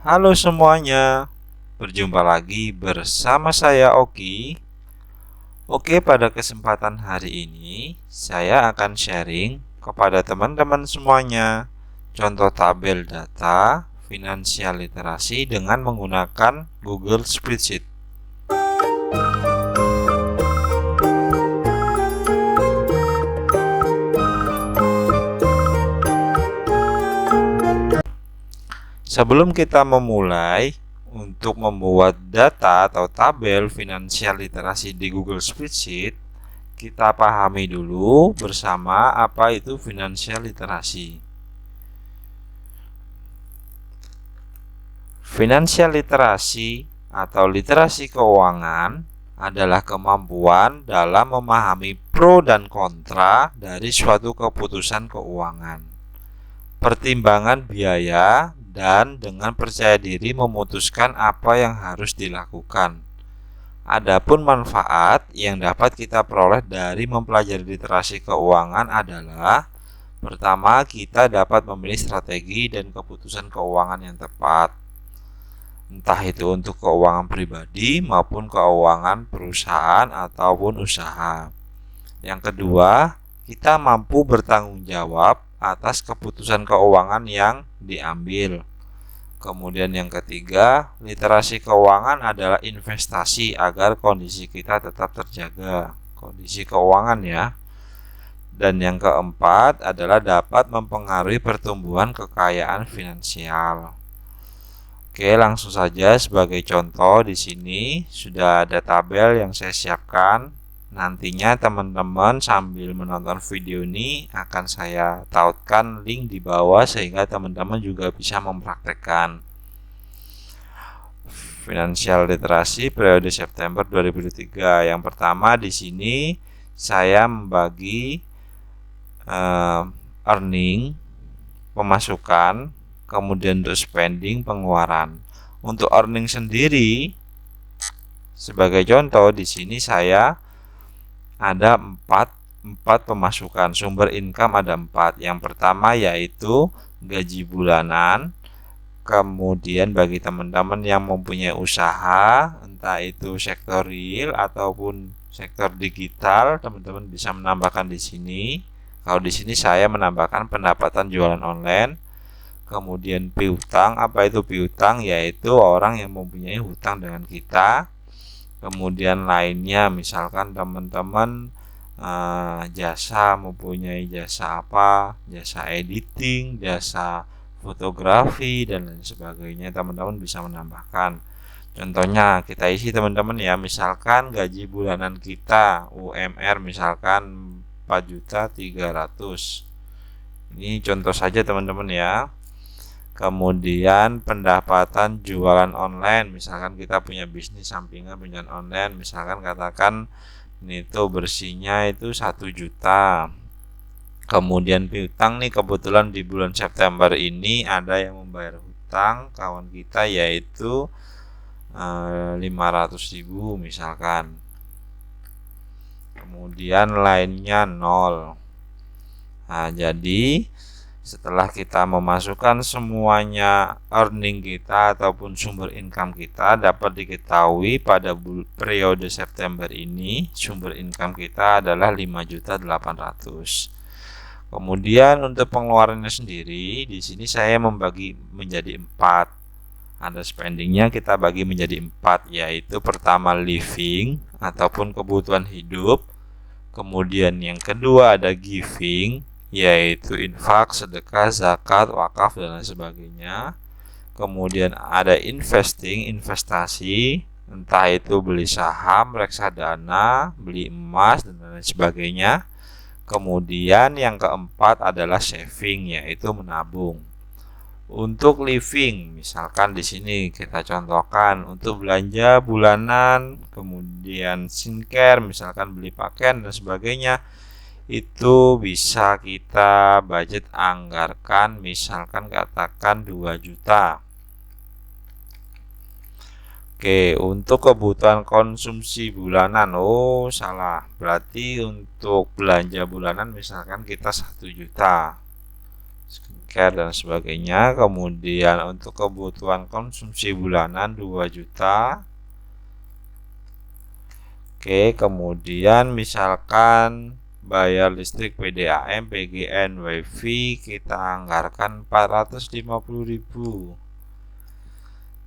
Halo semuanya, berjumpa lagi bersama saya Oki. Oke, pada kesempatan hari ini saya akan sharing kepada teman-teman semuanya contoh tabel data finansial literasi dengan menggunakan Google Spreadsheet. Sebelum kita memulai untuk membuat data atau tabel finansial literasi di Google Spreadsheet, kita pahami dulu bersama apa itu finansial literasi. Finansial literasi atau literasi keuangan adalah kemampuan dalam memahami pro dan kontra dari suatu keputusan keuangan, pertimbangan biaya, dan dengan percaya diri memutuskan apa yang harus dilakukan. Adapun manfaat yang dapat kita peroleh dari mempelajari literasi keuangan adalah: pertama, kita dapat memilih strategi dan keputusan keuangan yang tepat, entah itu untuk keuangan pribadi maupun keuangan perusahaan ataupun usaha. Yang kedua, kita mampu bertanggung jawab atas keputusan keuangan yang diambil. Kemudian yang ketiga, literasi keuangan adalah investasi agar kondisi kita tetap terjaga, kondisi keuangan ya. Dan yang keempat adalah dapat mempengaruhi pertumbuhan kekayaan finansial. Oke, langsung saja sebagai contoh di sini sudah ada tabel yang saya siapkan. Nantinya teman-teman sambil menonton video ini akan saya tautkan link di bawah sehingga teman-teman juga bisa mempraktekkan. Finansial literasi periode September 2023. Yang pertama di sini saya membagi earning, pemasukan, kemudian untuk spending, pengeluaran. Untuk earning sendiri sebagai contoh di sini saya ada 4 pemasukan, sumber income ada 4. Yang pertama yaitu gaji bulanan. Kemudian bagi teman-teman yang mempunyai usaha, entah itu sektor real ataupun sektor digital, teman-teman bisa menambahkan di sini. Kalau di sini saya menambahkan pendapatan jualan online. Kemudian piutang, apa itu piutang? Yaitu orang yang mempunyai hutang dengan kita. Kemudian lainnya misalkan teman-teman jasa, mempunyai jasa apa, jasa editing, jasa fotografi dan lain sebagainya, teman-teman bisa menambahkan. Contohnya kita isi teman-teman ya, misalkan gaji bulanan kita UMR misalkan 4.300.000. Ini contoh saja teman-teman ya. Kemudian pendapatan jualan online, misalkan kita punya bisnis sampingan penjualan online, misalkan katakan ini tuh bersihnya itu 1 juta. Kemudian piutang nih, kebetulan di bulan September ini ada yang membayar hutang kawan kita yaitu 500.000 misalkan. Kemudian lainnya 0. Nah, jadi setelah kita memasukkan semuanya earning kita ataupun sumber income kita, dapat diketahui pada periode September ini sumber income kita adalah 5.800.000. Kemudian untuk pengeluarannya sendiri di sini saya membagi menjadi 4. Ada spendingnya kita bagi menjadi 4, yaitu pertama living ataupun kebutuhan hidup. Kemudian yang kedua ada giving, yaitu infak, sedekah, zakat, wakaf dan lain sebagainya. Kemudian ada investing, investasi, entah itu beli saham, reksadana, beli emas dan lain sebagainya. Kemudian yang keempat adalah saving, yaitu menabung. Untuk living, misalkan di sini kita contohkan untuk belanja bulanan, kemudian skincare, misalkan beli pakaian dan sebagainya, itu bisa kita budget anggarkan misalkan katakan 2 juta. Oke, untuk kebutuhan konsumsi bulanan, salah, berarti untuk belanja bulanan misalkan kita 1 juta. skincare dan sebagainya. Kemudian untuk kebutuhan konsumsi bulanan 2 juta. Oke, kemudian misalkan bayar listrik PDAM, PGN, WiFi kita anggarkan 450.000.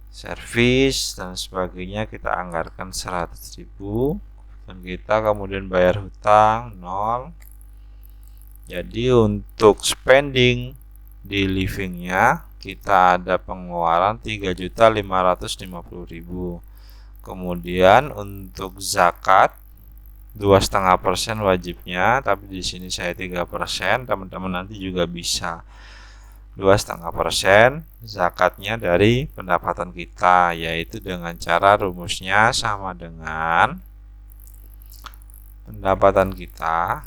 Servis dan sebagainya kita anggarkan 100.000. Dan kita kemudian bayar hutang 0. Jadi untuk spending di livingnya kita ada pengeluaran 3.550.000. Kemudian untuk zakat 2,5% wajibnya, tapi di sini saya 3%. Teman-teman nanti juga bisa 2,5% zakatnya dari pendapatan kita, yaitu dengan cara rumusnya sama dengan pendapatan kita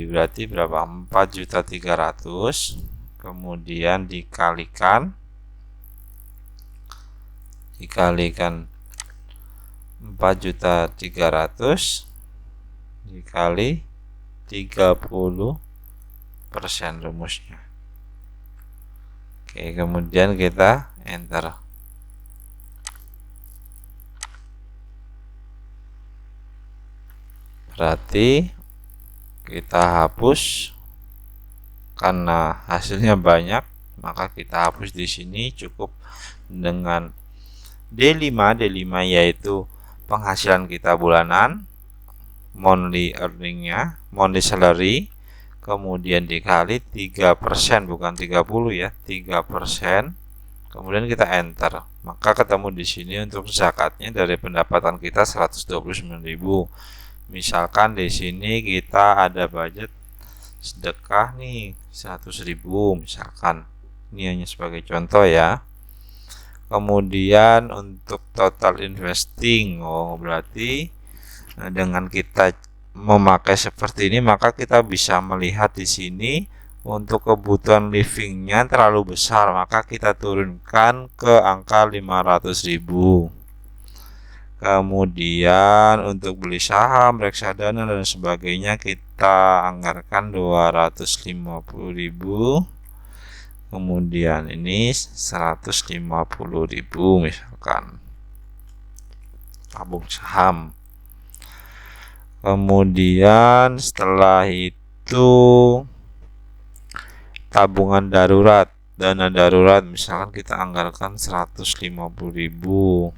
berarti berapa? 4.300.000, kemudian dikalikan 4.300.000 dikali 30% rumusnya. Oke, kemudian kita enter. Berarti kita hapus karena hasilnya banyak, maka kita hapus di sini. Cukup dengan D5 yaitu penghasilan kita bulanan, monthly earningnya, monthly salary, kemudian dikali 3%, bukan 30 ya, 3%. Kemudian kita enter, maka ketemu di sini untuk zakatnya dari pendapatan kita 129.000. Misalkan di sini kita ada budget sedekah nih 100.000 misalkan. Ini hanya sebagai contoh ya. Kemudian untuk total investing, berarti dengan kita memakai seperti ini, maka kita bisa melihat di sini untuk kebutuhan livingnya terlalu besar, maka kita turunkan ke angka 500.000. Kemudian untuk beli saham, reksadana dan sebagainya kita anggarkan 250.000. Kemudian ini 150.000 misalkan tabung saham. Kemudian setelah itu tabungan darurat, dana darurat misalkan kita anggarkan 150.000.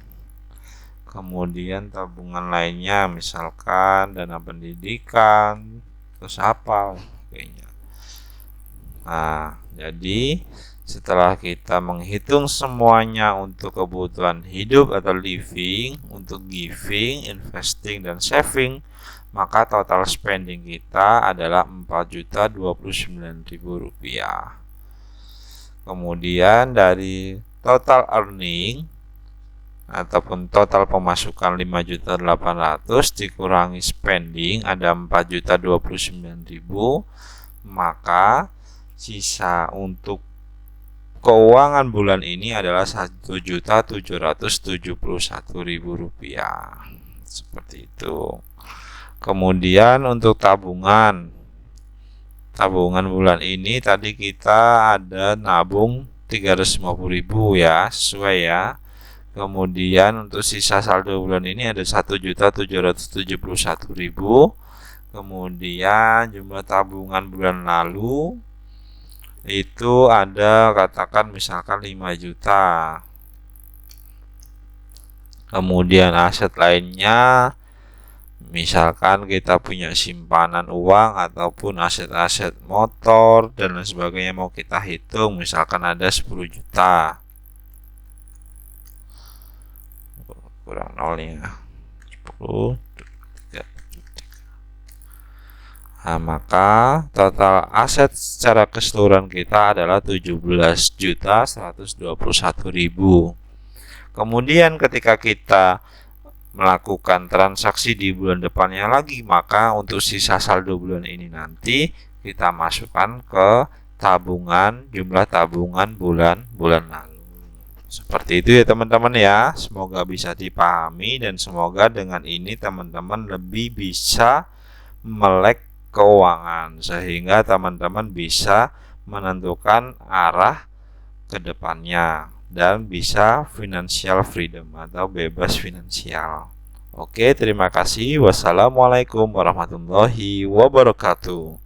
Kemudian tabungan lainnya misalkan dana pendidikan, terus apa kayaknya. Nah, jadi setelah kita menghitung semuanya untuk kebutuhan hidup atau living, untuk giving, investing, dan saving, maka total spending kita adalah Rp4.029.000. Kemudian dari total earning ataupun total pemasukan 5.800.000 dikurangi spending ada 4.029.000, maka sisa untuk keuangan bulan ini adalah Rp1.771.000. Seperti itu. Kemudian untuk tabungan bulan ini tadi kita ada nabung 350.000 ya, sesuai ya. Kemudian untuk sisa saldo bulan ini ada 1.771.000. Kemudian jumlah tabungan bulan lalu itu ada katakan misalkan 5 juta. Kemudian aset lainnya misalkan kita punya simpanan uang ataupun aset-aset motor dan lain sebagainya mau kita hitung, misalkan ada 10 juta. Kurang nolnya 10. Nah, maka total aset secara keseluruhan kita adalah 17.121.000. Kemudian ketika kita melakukan transaksi di bulan depannya lagi, maka untuk sisa saldo bulan ini nanti kita masukkan ke tabungan, jumlah tabungan bulan lalu. Seperti itu ya teman-teman ya. Semoga bisa dipahami dan semoga dengan ini teman-teman lebih bisa melek keuangan sehingga teman-teman bisa menentukan arah ke depannya dan bisa financial freedom atau bebas finansial. Oke, terima kasih. Wassalamualaikum warahmatullahi wabarakatuh.